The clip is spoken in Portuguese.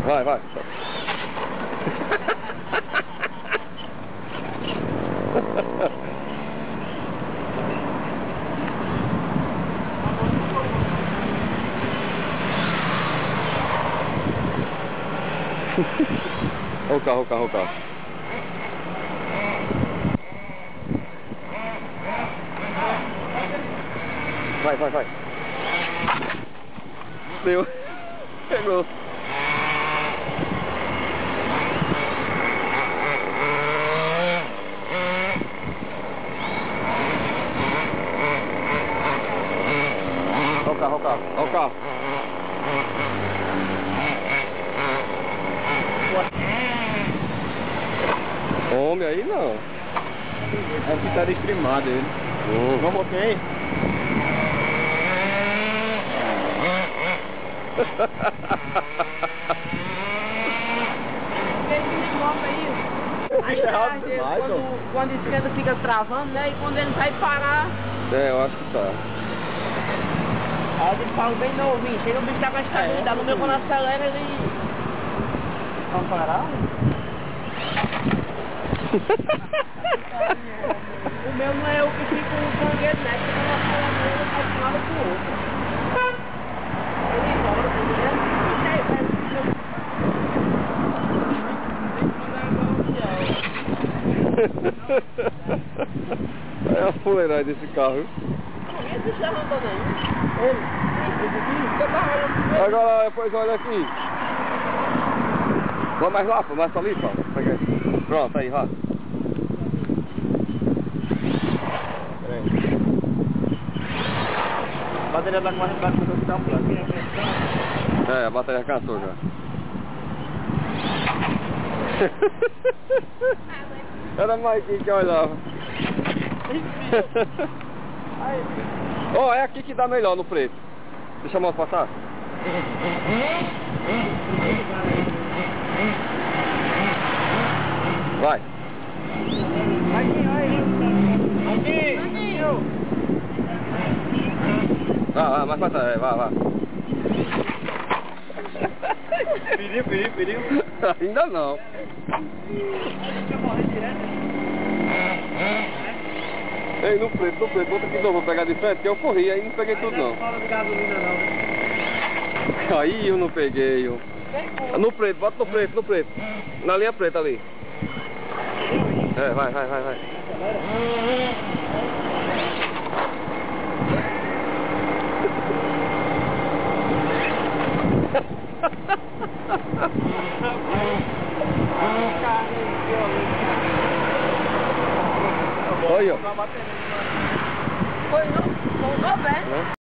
Vai, vai. Olha o carro, o carro, o carro. Vai, vai, vai. Deu. Pegou. Olha o carro, olha o carro. Olha o carro. Homem aí não. É que tá descrimado ele. Vamos ok? Aí atrás dele, quando esquenta fica travando, né? E quando ele vai parar... É, eu acho que tá. Aí ele fala bem novinho, chega o bicho tá com a estabilidade, no meu quando acelera ele... Vamos parar? O meu não é o que fica com o cangueiro, né? Que quando acelera ele faz de um lado pro outro. Ele volta, entendeu? É a fuleiragem desse carro, viu? Esse já não andou nem. Ele? Esse aqui? Eu tava olhando pro meu. Agora, depois olha aqui. Vamos mais lá, mais pra ali, pô. Pronto, aí, vá. A bateria da corrente vai começar a ficar fraca. É, a bateria cansou já. Era mais que olhava. Ó, é aqui que dá melhor no preto. Deixa a moto passar. Vai. Aqui! Vai, mais pra trás, vai. Perigo. Ainda não. Ei, no preto, bota aqui não, vou pegar de frente, que eu corri, aí não peguei tudo não. Aí eu não peguei. No preto, bota no preto. Na linha preta ali. É, vai. Olha. Foi não? Voltou bem.